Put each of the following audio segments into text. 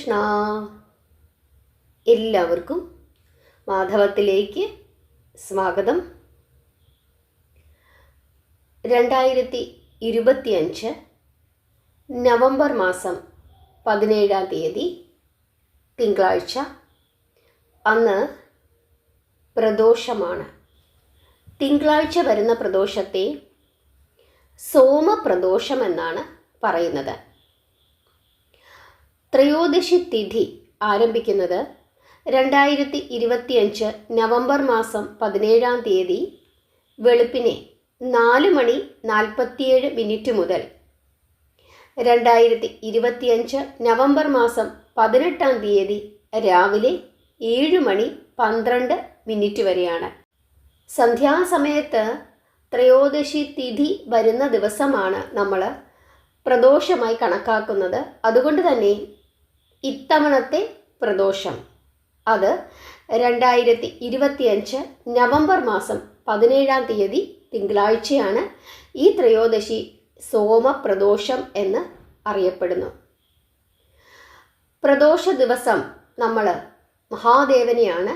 കൃഷ്ണ. എല്ലാവർക്കും മാധവത്തിലേക്ക് സ്വാഗതം. 2025 നവംബർ മാസം 17-ാം തീയതി തിങ്കളാഴ്ച. അന്ന് പ്രദോഷമാണ്. തിങ്കളാഴ്ച വരുന്ന പ്രദോഷത്തെ സോമപ്രദോഷം എന്നാണ് പറയുന്നത്. ത്രയോദശി തിഥി ആരംഭിക്കുന്നത് 2025 നവംബർ മാസം 17-ാം തീയതി വെളുപ്പിനെ 4:47 മുതൽ 2025 നവംബർ മാസം 18-ാം തീയതി രാവിലെ 7:12 വരെയാണ്. സന്ധ്യാസമയത്ത് ത്രയോദശി തിഥി വരുന്ന ദിവസമാണ് നമ്മൾ പ്രദോഷമായി കണക്കാക്കുന്നത്. അതുകൊണ്ട് തന്നെ ഇത്തവണത്തെ പ്രദോഷം അത് 2025 നവംബർ മാസം 17-ാം തീയതി തിങ്കളാഴ്ചയാണ്. ഈ ത്രയോദശി സോമപ്രദോഷം എന്ന് അറിയപ്പെടുന്നു. പ്രദോഷ ദിവസം നമ്മൾ മഹാദേവനെയാണ്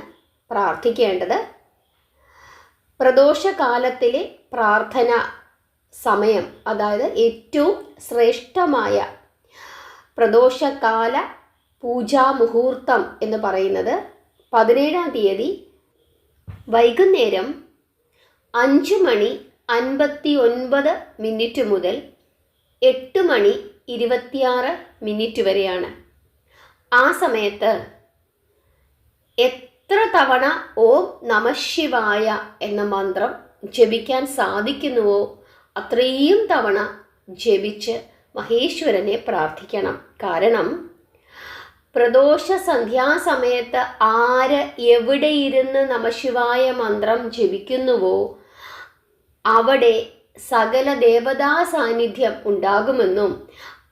പ്രാർത്ഥിക്കേണ്ടത്. പ്രദോഷകാലത്തിലെ പ്രാർത്ഥന സമയം, അതായത് ഏറ്റവും ശ്രേഷ്ഠമായ പ്രദോഷകാല പൂജാമുഹൂർത്തം എന്ന് പറയുന്നത് 17-ാം തീയതി വൈകുന്നേരം 5:59 മുതൽ 8:26 വരെയാണ്. ആ സമയത്ത് എത്ര തവണ ഓം നമഃശിവായ എന്ന മന്ത്രം ജപിക്കാൻ സാധിക്കുന്നുവോ അത്രയും തവണ ജപിച്ച് മഹേശ്വരനെ പ്രാർത്ഥിക്കണം. കാരണം പ്രദോഷ സന്ധ്യാസമയത്ത് ആര് എവിടെ ഇരുന്ന് നമഃശിവായ മന്ത്രം ജപിക്കുന്നുവോ അവിടെ സകല ദേവതാ സാന്നിധ്യം ഉണ്ടാകുമെന്നും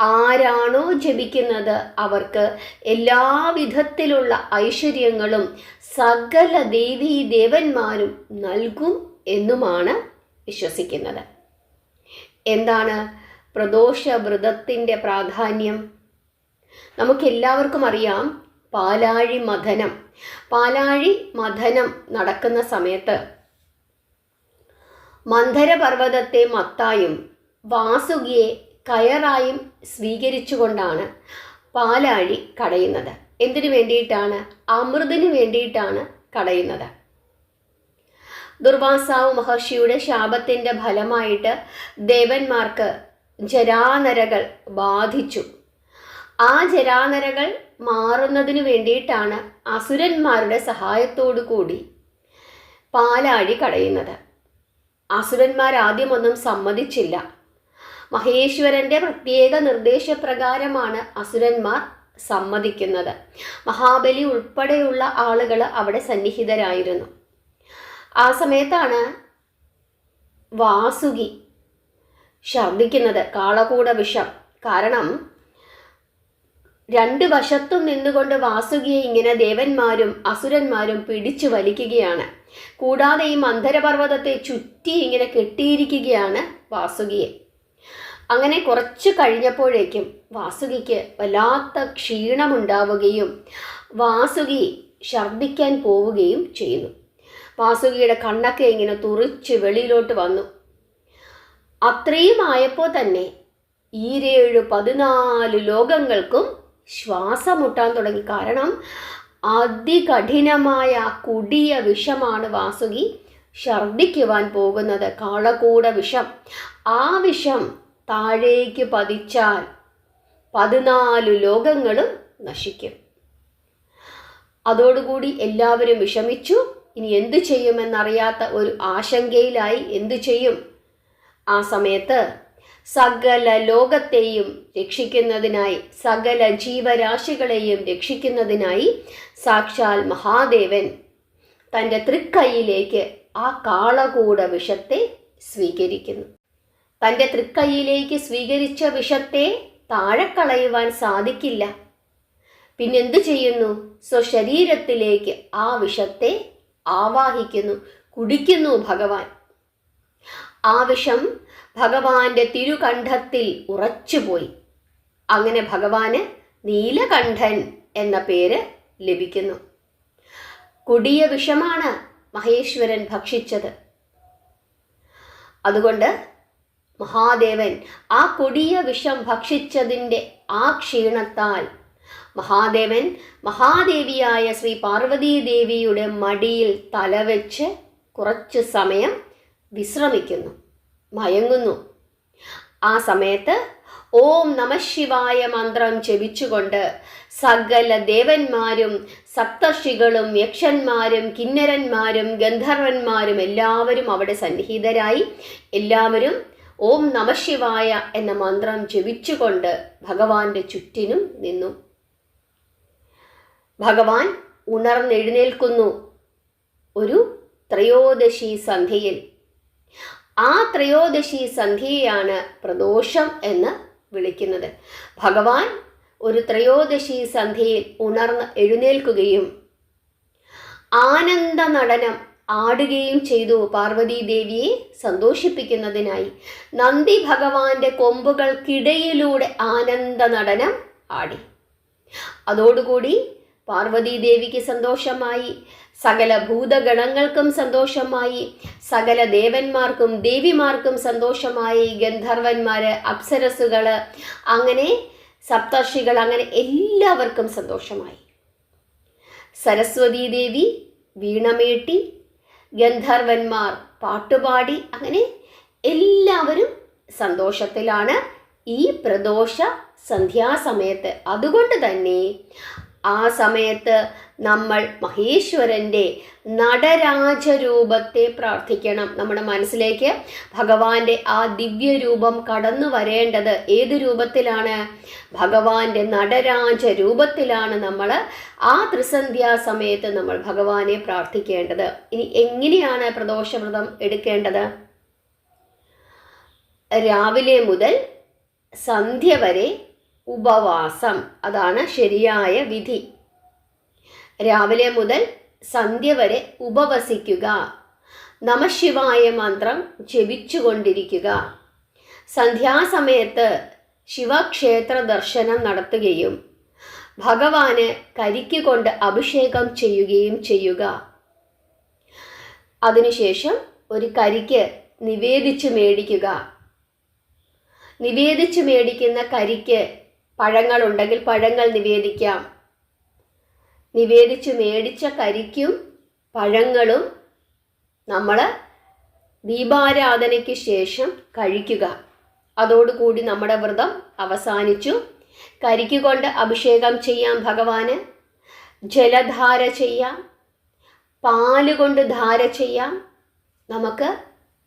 ആരാണോ ജപിക്കുന്നത് അവർക്ക് എല്ലാവിധത്തിലുള്ള ഐശ്വര്യങ്ങളും സകല ദേവീ ദേവന്മാരും നൽകും എന്നുമാണ് വിശ്വസിക്കുന്നത്. എന്താണ് പ്രദോഷ വ്രതത്തിൻ്റെ പ്രാധാന്യം? നമുക്കെല്ലാവർക്കും അറിയാം. പാലാഴി മഥനം നടക്കുന്ന സമയത്ത് മന്ധരപർവ്വതത്തെ മത്തായും വാസുകിയെ കയറായും സ്വീകരിച്ചുകൊണ്ടാണ് പാലാഴി കടയുന്നത്. എന്തിനു വേണ്ടിയിട്ടാണ്? അമൃതിനു വേണ്ടിയിട്ടാണ് കടയുന്നത്. ദുർവാസാവ് മഹർഷിയുടെ ശാപത്തിൻ്റെ ഫലമായിട്ട് ദേവന്മാർക്ക് ജരാനരകൾ ബാധിച്ചു. ആ ജരാനരകൾ മാറുന്നതിനു വേണ്ടിയിട്ടാണ് അസുരന്മാരുടെ സഹായത്തോടു കൂടി പാലാഴി കടയുന്നത്. അസുരന്മാർ ആദ്യമൊന്നും സമ്മതിച്ചില്ല. മഹേശ്വരൻ്റെ പ്രത്യേക നിർദ്ദേശപ്രകാരമാണ് അസുരന്മാർ സമ്മതിക്കുന്നത്. മഹാബലി ഉൾപ്പെടെയുള്ള ആളുകൾ അവിടെ സന്നിഹിതരായിരുന്നു. ആ സമയത്താണ് വാസുകി ഛർദ്ദിക്കുന്നത്, കാളകൂട വിഷം. കാരണം രണ്ട് വശത്തും നിന്നുകൊണ്ട് വാസുകിയെ ഇങ്ങനെ ദേവന്മാരും അസുരന്മാരും പിടിച്ചു വലിക്കുകയാണ്. കൂടാതെ ഈ മന്ധരപർവ്വതത്തെ ചുറ്റി ഇങ്ങനെ കെട്ടിയിരിക്കുകയാണ് വാസുകിയെ. അങ്ങനെ കുറച്ച് കഴിഞ്ഞപ്പോഴേക്കും വാസുകിക്ക് വല്ലാത്ത ക്ഷീണമുണ്ടാവുകയും വാസുകി ഛർദ്ദിക്കാൻ പോവുകയും ചെയ്യുന്നു. വാസുകിയുടെ കണ്ണൊക്കെ ഇങ്ങനെ തുറിച്ച് വെളിയിലോട്ട് വന്നു. അത്രയും ആയപ്പോൾ തന്നെ 14 ലോകങ്ങൾക്കും ശ്വാസം മുട്ടാൻ തുടങ്ങി. കാരണം അതികഠിനമായ കൊടിയ വിഷമാണ് വാസുകി ഛർദ്ദിക്കുവാൻ പോകുന്നത്, കാളകൂട വിഷം. ആ വിഷം താഴേക്ക് പതിച്ചാൽ 14 ലോകങ്ങളും നശിക്കും. അതോടുകൂടി എല്ലാവരും വിഷമിച്ചു. ഇനി എന്തു ചെയ്യുമെന്നറിയാത്ത ഒരു ആശങ്കയിലായി. എന്തു ചെയ്യും? ആ സമയത്ത് സകല ലോകത്തെയും രക്ഷിക്കുന്നതിനായി, സകല ജീവരാശികളെയും രക്ഷിക്കുന്നതിനായി സാക്ഷാൽ മഹാദേവൻ തൻ്റെ തൃക്കൈയിലേക്ക് ആ കാളകൂട വിഷത്തെ സ്വീകരിക്കുന്നു. തൻ്റെ തൃക്കൈയിലേക്ക് സ്വീകരിച്ച വിഷത്തെ താഴെ കളയുവാൻ സാധിക്കില്ല. പിന്നെന്തു ചെയ്യുന്നു? സ്വശരീരത്തിലേക്ക് ആ വിഷത്തെ ആവാഹിക്കുന്നു, കുടിക്കുന്നു ഭഗവാൻ. ആ വിഷം ഭഗവാന്റെ തിരുകണ്ഠത്തിൽ ഉറച്ചുപോയി. അങ്ങനെ ഭഗവാന് നീലകണ്ഠൻ എന്ന പേര് ലഭിക്കുന്നു. കൊടിയ വിഷമാണ് മഹേശ്വരൻ ഭക്ഷിച്ചത്. അതുകൊണ്ട് മഹാദേവൻ ആ കൊടിയ വിഷം ഭക്ഷിച്ചതിൻ്റെ ആ ക്ഷീണത്താൽ മഹാദേവൻ മഹാദേവിയായ ശ്രീ പാർവതീദേവിയുടെ മടിയിൽ തലവെച്ച് കുറച്ചു സമയം വിശ്രമിക്കുന്നു, മയങ്ങുന്നു. ആ സമയത്ത് ഓം നമഃശിവായ മന്ത്രം ജപിച്ചുകൊണ്ട് സകല ദേവന്മാരും സപ്തർഷികളും യക്ഷന്മാരും കിന്നരന്മാരും ഗന്ധർവന്മാരും എല്ലാവരും അവിടെ സന്നിഹിതരായി എല്ലാവരും ഓം നമഃശിവായ എന്ന മന്ത്രം ജപിച്ചുകൊണ്ട് ഭഗവാന്റെ ചുറ്റിനും നിന്നു. ഭഗവാൻ ഉണർന്നെഴുന്നേൽക്കുന്നു ഒരു ത്രയോദശി സന്ധ്യയിൽ. ആ ത്രയോദശി സന്ധ്യയാണ് പ്രദോഷം എന്ന് വിളിക്കുന്നത്. ഭഗവാൻ ഒരു ത്രയോദശി സന്ധ്യയിൽ ഉണർന്ന് എഴുന്നേൽക്കുകയും ആനന്ദ നടനം ആടുകയും ചെയ്തു. പാർവതീദേവിയെ സന്തോഷിപ്പിക്കുന്നതിനായി നന്ദി ഭഗവാന്റെ കൊമ്പുകൾക്കിടയിലൂടെ ആനന്ദ നടനം ആടി. അതോടുകൂടി പാർവതീദേവിക്ക് സന്തോഷമായി, സകല ഭൂതഗണങ്ങൾക്കും സന്തോഷമായി, സകല ദേവന്മാർക്കും ദേവിമാർക്കും സന്തോഷമായി, ഗന്ധർവന്മാര്, അപ്സരസുകള്, അങ്ങനെ സപ്തർഷികൾ, അങ്ങനെ എല്ലാവർക്കും സന്തോഷമായി. സരസ്വതീദേവി വീണമീട്ടി, ഗന്ധർവന്മാർ പാട്ടുപാടി, അങ്ങനെ എല്ലാവരും സന്തോഷത്തിലാണ് ഈ പ്രദോഷ സന്ധ്യാസമയത്ത്. അതുകൊണ്ട് തന്നെ ആ സമയത്ത് നമ്മൾ മഹേശ്വരൻ്റെ നടരാജരൂപത്തെ പ്രാർത്ഥിക്കണം. നമ്മുടെ മനസ്സിലേക്ക് ഭഗവാന്റെ ആ ദിവ്യരൂപം കടന്നു വരേണ്ടത് ഏത് രൂപത്തിലാണ്? ഭഗവാന്റെ നടരാജ രൂപത്തിലാണ് നമ്മൾ ആ ത്രിസന്ധ്യാ സമയത്ത് നമ്മൾ ഭഗവാനെ പ്രാർത്ഥിക്കേണ്ടത്. ഇനി എങ്ങനെയാണ് പ്രദോഷവ്രതം എടുക്കേണ്ടത്? രാവിലെ മുതൽ സന്ധ്യ വരെ ഉപവാസം, അതാണ് ശരിയായ വിധി. രാവിലെ മുതൽ സന്ധ്യ വരെ ഉപവസിക്കുക, നമഃശിവായ മന്ത്രം ജപിച്ചുകൊണ്ടിരിക്കുക. സന്ധ്യാസമയത്ത് ശിവക്ഷേത്ര ദർശനം നടത്തുകയും ഭഗവാന് കരിക്ക് കൊണ്ട് അഭിഷേകം ചെയ്യുകയും ചെയ്യുക. അതിനുശേഷം ഒരു കരിക്ക് നിവേദിച്ചു മേടിക്കുക. നിവേദിച്ചു മേടിക്കുന്ന കരിക്ക് പഴങ്ങളുണ്ടെങ്കിൽ പഴങ്ങൾ നിവേദിക്കാം. നിവേദിച്ചു മേടിച്ച കരിക്കും പഴങ്ങളും നമ്മൾ ദീപാരാധനയ്ക്ക് ശേഷം കഴിക്കുക. അതോടുകൂടി നമ്മുടെ വ്രതം അവസാനിച്ചു. കരിക്ക് കൊണ്ട് അഭിഷേകം ചെയ്യാം ഭഗവാന്, ജലധാര ചെയ്യാം, പാല് കൊണ്ട് ധാര ചെയ്യാം. നമുക്ക്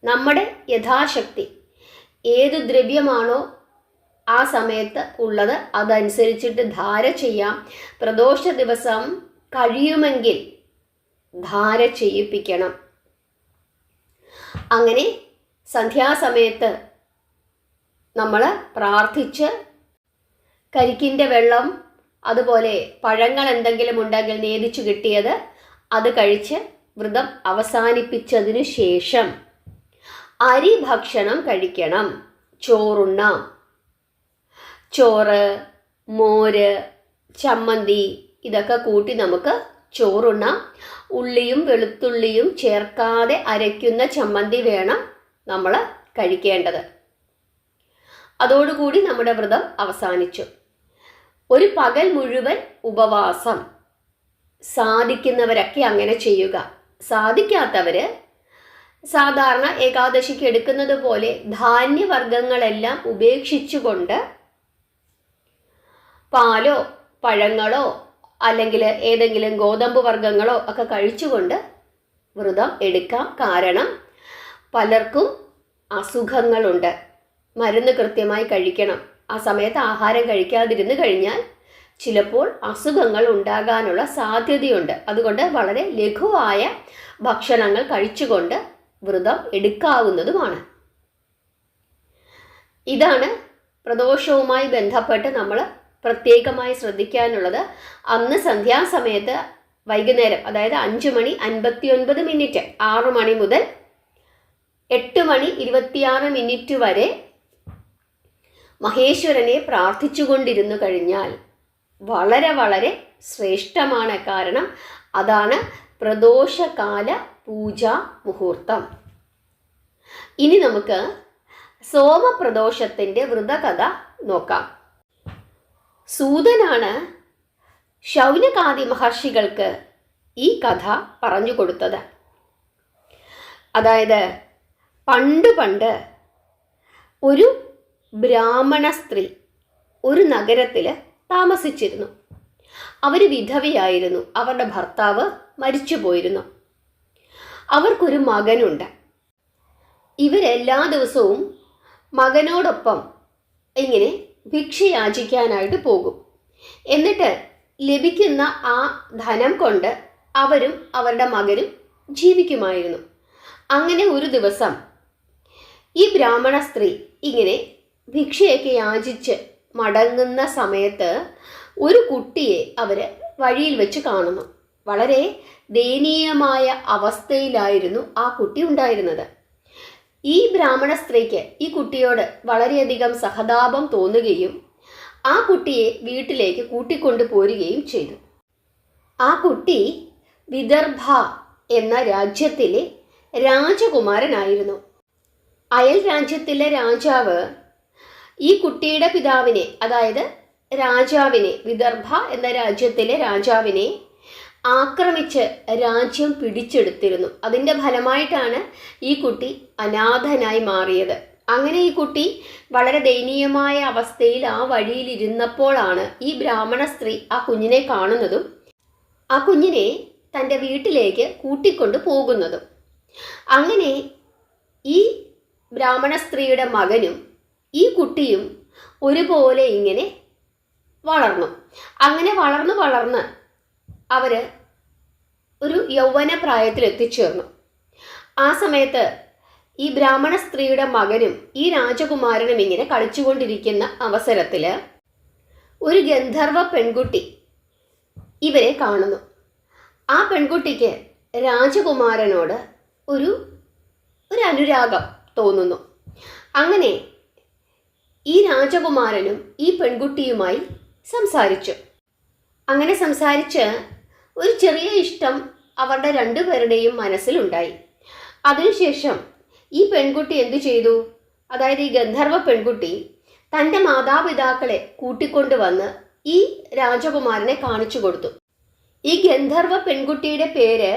നമ്മുടെ യഥാശക്തി ഏത് ദ്രവ്യമാണോ ആ സമയത്ത് ഉള്ളത് അതനുസരിച്ചിട്ട് ധാര ചെയ്യാം. പ്രദോഷ ദിവസം കഴിയുമെങ്കിൽ ധാര ചെയ്യിപ്പിക്കണം. അങ്ങനെ സന്ധ്യാസമയത്ത് നമ്മൾ പ്രാർത്ഥിച്ച് കരിക്കിൻ്റെ വെള്ളം, അതുപോലെ പഴങ്ങൾ എന്തെങ്കിലും ഉണ്ടെങ്കിൽ നേദിച്ചു കിട്ടിയത് അത് കഴിച്ച് വ്രതം അവസാനിപ്പിച്ചതിനു ശേഷം അരി ഭക്ഷണം കഴിക്കണം. ചോറുണ്ണാം. ചോറ്, മോര്, ചമ്മന്തി ഇതൊക്കെ കൂട്ടി നമുക്ക് ചോറുണ്ണാം. ഉള്ളിയും വെളുത്തുള്ളിയും ചേർക്കാതെ അരയ്ക്കുന്ന ചമ്മന്തി വേണം നമ്മൾ കഴിക്കേണ്ടത്. അതോടുകൂടി നമ്മുടെ വ്രതം അവസാനിച്ചു. ഒരു പകൽ മുഴുവൻ ഉപവാസം. സാധിക്കുന്നവരൊക്കെ അങ്ങനെ ചെയ്യുക. സാധിക്കാത്തവർ സാധാരണ ഏകാദശിക്ക് എടുക്കുന്നത് പോലെ ധാന്യവർഗ്ഗങ്ങളെല്ലാം ഉപേക്ഷിച്ചുകൊണ്ട് പാലോ പഴങ്ങളോ അല്ലെങ്കിൽ ഏതെങ്കിലും ഗോതമ്പ് വർഗ്ഗങ്ങളോ ഒക്കെ കഴിച്ചുകൊണ്ട് വ്രതം എടുക്കാം. കാരണം പലർക്കും അസുഖങ്ങളുണ്ട്. മരുന്ന് കൃത്യമായി കഴിക്കണം. ആ സമയത്ത് ആഹാരം കഴിക്കാതിരുന്ന് കഴിഞ്ഞാൽ ചിലപ്പോൾ അസുഖങ്ങൾ ഉണ്ടാകാനുള്ള സാധ്യതയുണ്ട്. അതുകൊണ്ട് വളരെ ലഘുവായ ഭക്ഷണങ്ങൾ കഴിച്ചുകൊണ്ട് വ്രതം എടുക്കാവുന്നതുമാണ്. ഇതാണ് പ്രദോഷവുമായി ബന്ധപ്പെട്ട് നമ്മൾ പ്രത്യേകമായി ശ്രദ്ധിക്കാനുള്ളത്. അന്ന് സന്ധ്യാസമയത്ത് വൈകുന്നേരം, അതായത് 5:59 6 മണി മുതൽ 8:26 വരെ മഹേശ്വരനെ പ്രാർത്ഥിച്ചുകൊണ്ടിരുന്നു കഴിഞ്ഞാൽ വളരെ വളരെ ശ്രേഷ്ഠമാണ്. കാരണം അതാണ് പ്രദോഷകാല പൂജാ മുഹൂർത്തം. ഇനി നമുക്ക് സോമപ്രദോഷത്തിൻ്റെ വ്രതകഥ നോക്കാം. സൂതനാണ് ശൗനകാദി മഹർഷികൾക്ക് ഈ കഥ പറഞ്ഞു കൊടുത്തത്. അതായത് പണ്ട് ഒരു ബ്രാഹ്മണ സ്ത്രീ ഒരു നഗരത്തിൽ താമസിച്ചിരുന്നു. അവർ വിധവയായിരുന്നു. അവരുടെ ഭർത്താവ് മരിച്ചു പോയിരുന്നു. അവർക്കൊരു മകനുണ്ട്. ഇവരെല്ലാ ദിവസവും മകനോടൊപ്പം ഇങ്ങനെ ഭിക്ഷ യാചിക്കാനായിട്ട് പോകും. എന്നിട്ട് ലഭിക്കുന്ന ആ ധനം കൊണ്ട് അവരും അവരുടെ മകനും ജീവിക്കുമായിരുന്നു. അങ്ങനെ ഒരു ദിവസം ഈ ബ്രാഹ്മണ സ്ത്രീ ഇങ്ങനെ ഭിക്ഷയൊക്കെ യാചിച്ച് മടങ്ങുന്ന സമയത്ത് ഒരു കുട്ടിയെ അവർ വഴിയിൽ വെച്ച് കാണുന്നു. വളരെ ദയനീയമായ അവസ്ഥയിലായിരുന്നു ആ കുട്ടി ഉണ്ടായിരുന്നത്. ഈ ബ്രാഹ്മണ സ്ത്രീക്ക് ഈ കുട്ടിയോട് വളരെയധികം സഹതാപം തോന്നുകയും ആ കുട്ടിയെ വീട്ടിലേക്ക് കൂട്ടിക്കൊണ്ടു പോരുകയും ചെയ്തു. ആ കുട്ടി വിദർഭ എന്ന രാജ്യത്തിലെ രാജകുമാരനായിരുന്നു. അയൽ രാജ്യത്തിലെ രാജാവ് ഈ കുട്ടിയുടെ പിതാവിനെ, അതായത് രാജാവിനെ, വിദർഭ എന്ന രാജ്യത്തിലെ രാജാവിനെ ആക്രമിച്ച് രാജ്യം പിടിച്ചെടുത്തിരുന്നു. അതിൻ്റെ ഫലമായിട്ടാണ് ഈ കുട്ടി അനാഥനായി മാറിയത്. അങ്ങനെ ഈ കുട്ടി വളരെ ദയനീയമായ അവസ്ഥയിൽ ആ വഴിയിലിരുന്നപ്പോഴാണ് ഈ ബ്രാഹ്മണ സ്ത്രീ ആ കുഞ്ഞിനെ കാണുന്നതും ആ കുഞ്ഞിനെ തൻ്റെ വീട്ടിലേക്ക് കൂട്ടിക്കൊണ്ട് പോകുന്നതും. അങ്ങനെ ഈ ബ്രാഹ്മണ സ്ത്രീയുടെ മകനും ഈ കുട്ടിയും ഒരുപോലെ ഇങ്ങനെ വളർന്നു. അങ്ങനെ വളർന്ന് അവർ ഒരു യൗവന പ്രായത്തിൽ എത്തിച്ചേർന്നു. ആ സമയത്ത് ഈ ബ്രാഹ്മണ സ്ത്രീയുടെ മകനും ഈ രാജകുമാരനും ഇങ്ങനെ കളിച്ചുകൊണ്ടിരിക്കുന്ന അവസരത്തിൽ ഒരു ഗന്ധർവ പെൺകുട്ടി ഇവരെ കാണുന്നു. ആ പെൺകുട്ടിക്ക് രാജകുമാരനോട് ഒരു അനുരാഗം തോന്നുന്നു. അങ്ങനെ ഈ രാജകുമാരനും ഈ പെൺകുട്ടിയുമായി സംസാരിച്ചു. അങ്ങനെ സംസാരിച്ച് ഒരു ചെറിയ ഇഷ്ടം അവരുടെ രണ്ടുപേരുടെയും മനസ്സിലുണ്ടായി. അതിനുശേഷം ഈ പെൺകുട്ടി എന്തു ചെയ്തു? അതായത് ഈ ഗന്ധർവ പെൺകുട്ടി തൻ്റെ മാതാപിതാക്കളെ കൂട്ടിക്കൊണ്ടുവന്ന് ഈ രാജകുമാരനെ കാണിച്ചു കൊടുത്തു. ഈ ഗന്ധർവ പെൺകുട്ടിയുടെ പേര്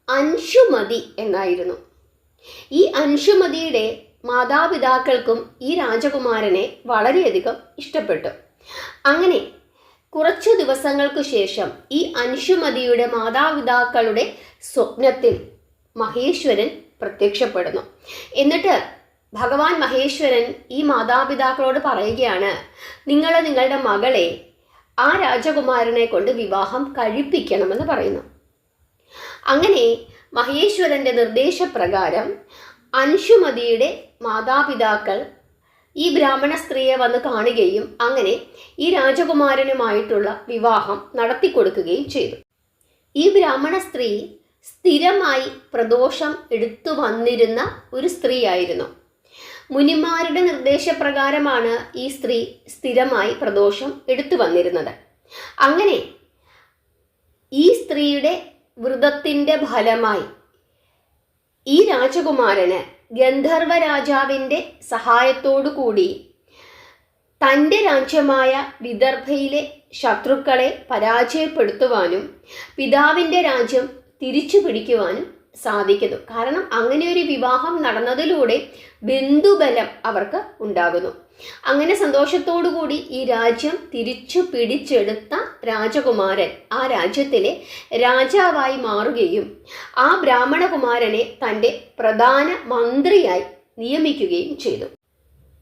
അൻഷുമതി എന്നായിരുന്നു. ഈ അൻഷുമതിയുടെ മാതാപിതാക്കൾക്കും ഈ രാജകുമാരനെ വളരെയധികം ഇഷ്ടപ്പെട്ടു. അങ്ങനെ കുറച്ചു ദിവസങ്ങൾക്ക് ശേഷം ഈ അൻഷുമതിയുടെ മാതാപിതാക്കളുടെ സ്വപ്നത്തിൽ മഹേശ്വരൻ പ്രത്യക്ഷപ്പെടുന്നു. എന്നിട്ട് ഭഗവാൻ മഹേശ്വരൻ ഈ മാതാപിതാക്കളോട് പറയുകയാണ്, നിങ്ങൾ നിങ്ങളുടെ മകളെ ആ രാജകുമാരനെ കൊണ്ട് വിവാഹം കഴിപ്പിക്കണമെന്ന് പറയുന്നു. അങ്ങനെ മഹേശ്വരൻ്റെ നിർദ്ദേശപ്രകാരം അൻഷുമതിയുടെ മാതാപിതാക്കൾ ഈ ബ്രാഹ്മണ സ്ത്രീയെ വന്ന് കാണുകയും അങ്ങനെ ഈ രാജകുമാരനുമായിട്ടുള്ള വിവാഹം നടത്തിക്കൊടുക്കുകയും ചെയ്തു. ഈ ബ്രാഹ്മണ സ്ത്രീ സ്ഥിരമായി പ്രദോഷം എടുത്തു വന്നിരുന്ന ഒരു സ്ത്രീയായിരുന്നു. മുനിമാരുടെ നിർദ്ദേശപ്രകാരമാണ് ഈ സ്ത്രീ സ്ഥിരമായി പ്രദോഷം എടുത്തു വന്നിരുന്നത്. അങ്ങനെ ഈ സ്ത്രീയുടെ വ്രതത്തിൻ്റെ ഫലമായി ഈ രാജകുമാരന് ഗന്ധർവ രാജാവിൻ്റെ സഹായത്തോടു കൂടി തൻ്റെ രാജ്യമായ വിദർഭയിലെ ശത്രുക്കളെ പരാജയപ്പെടുത്തുവാനും പിതാവിൻ്റെ രാജ്യം തിരിച്ചു പിടിക്കുവാനും സാധിക്കുന്നു. കാരണം അങ്ങനെ ഒരു വിവാഹം നടന്നതിലൂടെ ബന്ധുബലം അവർക്ക് ഉണ്ടാകുന്നു. അങ്ങനെ സന്തോഷത്തോടു കൂടി ഈ രാജ്യം തിരിച്ചു പിടിച്ചെടുത്ത രാജകുമാരൻ ആ രാജ്യത്തിലെ രാജാവായി മാറുകയും ആ ബ്രാഹ്മണകുമാരനെ തൻ്റെ പ്രധാന മന്ത്രിയായി നിയമിക്കുകയും ചെയ്തു.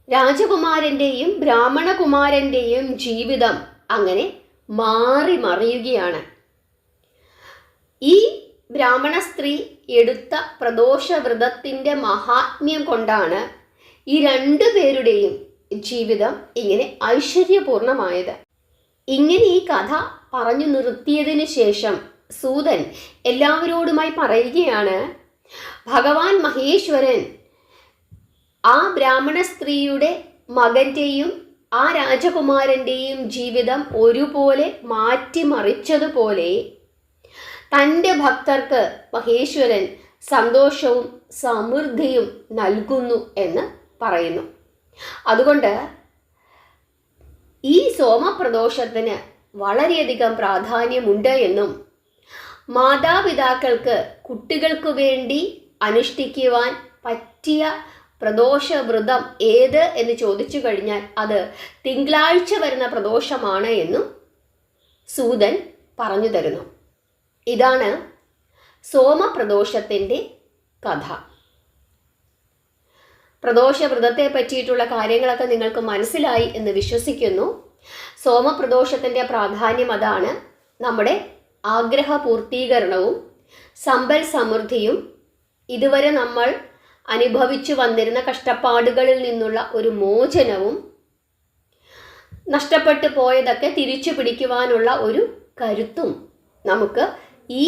രാജകുമാരൻ്റെയും ബ്രാഹ്മണകുമാരൻ്റെയും ജീവിതം അങ്ങനെ മാറി മറിയുകയാണ്. ഈ ബ്രാഹ്മണ സ്ത്രീ എടുത്ത പ്രദോഷവ്രതത്തിൻ്റെ മഹാത്മ്യം കൊണ്ടാണ് ഈ രണ്ടു പേരുടെയും ജീവിതം ഇങ്ങനെ ഐശ്വര്യപൂർണമായത്. ഇങ്ങനെ ഈ കഥ പറഞ്ഞു നിർത്തിയതിനു ശേഷം സൂതൻ എല്ലാവരോടുമായി പറയുകയാണ്, ഭഗവാൻ മഹേശ്വരൻ ആ ബ്രാഹ്മണ സ്ത്രീയുടെ മകൻ്റെയും ആ രാജകുമാരൻ്റെയും ജീവിതം ഒരുപോലെ മാറ്റിമറിച്ചതുപോലെ തൻ്റെ ഭക്തർക്ക് മഹേശ്വരൻ സന്തോഷവും സമൃദ്ധിയും നൽകുന്നു എന്ന് പറയുന്നു. അതുകൊണ്ട് ഈ സോമപ്രദോഷത്തിന് വളരെയധികം പ്രാധാന്യമുണ്ട് എന്നും മാതാപിതാക്കൾക്ക് കുട്ടികൾക്ക് വേണ്ടി അനുഷ്ഠിക്കുവാൻ പറ്റിയ പ്രദോഷവ്രതം ഏത് എന്ന് ചോദിച്ചു കഴിഞ്ഞാൽ അത് തിങ്കളാഴ്ച വരുന്ന പ്രദോഷമാണ് എന്നും സൂതൻ പറഞ്ഞു തരുന്നു. ഇതാണ് സോമപ്രദോഷത്തിൻ്റെ കഥ. പ്രദോഷവ്രതത്തെ പറ്റിയിട്ടുള്ള കാര്യങ്ങളൊക്കെ നിങ്ങൾക്ക് മനസ്സിലായി എന്ന് വിശ്വസിക്കുന്നു. സോമപ്രദോഷത്തിൻ്റെ പ്രാധാന്യം അതാണ്. നമ്മുടെ ആഗ്രഹ പൂർത്തീകരണവും സമ്പൽ സമൃദ്ധിയും ഇതുവരെ നമ്മൾ അനുഭവിച്ചു വന്നിരുന്ന കഷ്ടപ്പാടുകളിൽ നിന്നുള്ള ഒരു മോചനവും നഷ്ടപ്പെട്ടു പോയതൊക്കെ തിരിച്ചു പിടിക്കുവാനുള്ള ഒരു കരുത്തും നമുക്ക് ഈ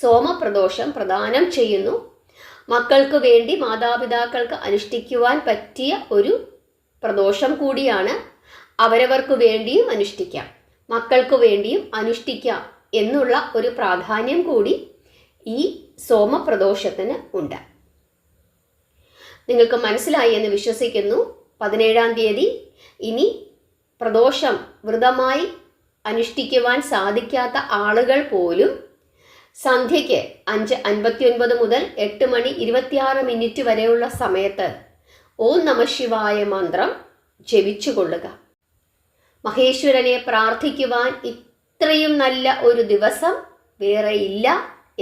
സോമപ്രദോഷം പ്രദാനം ചെയ്യുന്നു. മക്കൾക്ക് വേണ്ടി മാതാപിതാക്കൾക്ക് അനുഷ്ഠിക്കുവാൻ പറ്റിയ ഒരു പ്രദോഷം കൂടിയാണ്. അവരവർക്ക് വേണ്ടിയും അനുഷ്ഠിക്കാം, മക്കൾക്ക് വേണ്ടിയും അനുഷ്ഠിക്കാം എന്നുള്ള ഒരു പ്രാധാന്യം കൂടി ഈ സോമപ്രദോഷത്തിന് ഉണ്ട്. നിങ്ങൾക്ക് മനസ്സിലായി എന്ന് വിശ്വസിക്കുന്നു. 17-ാം തീയതി ഇനി പ്രദോഷം വ്രതമായി അനുഷ്ഠിക്കുവാൻ സാധിക്കാത്ത ആളുകൾ പോലും സന്ധ്യയ്ക്ക് 5:59 മുതൽ 8:26 വരെയുള്ള സമയത്ത് ഓം നമഃശിവായ മന്ത്രം ജപിച്ചുകൊള്ളുക. മഹേശ്വരനെ പ്രാർത്ഥിക്കുവാൻ ഇത്രയും നല്ല ഒരു ദിവസം വേറെ ഇല്ല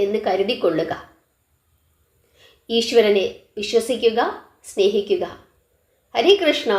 എന്ന് കരുതിക്കൊള്ളുക. ഈശ്വരനെ വിശ്വസിക്കുക, സ്നേഹിക്കുക. ഹരേ കൃഷ്ണ.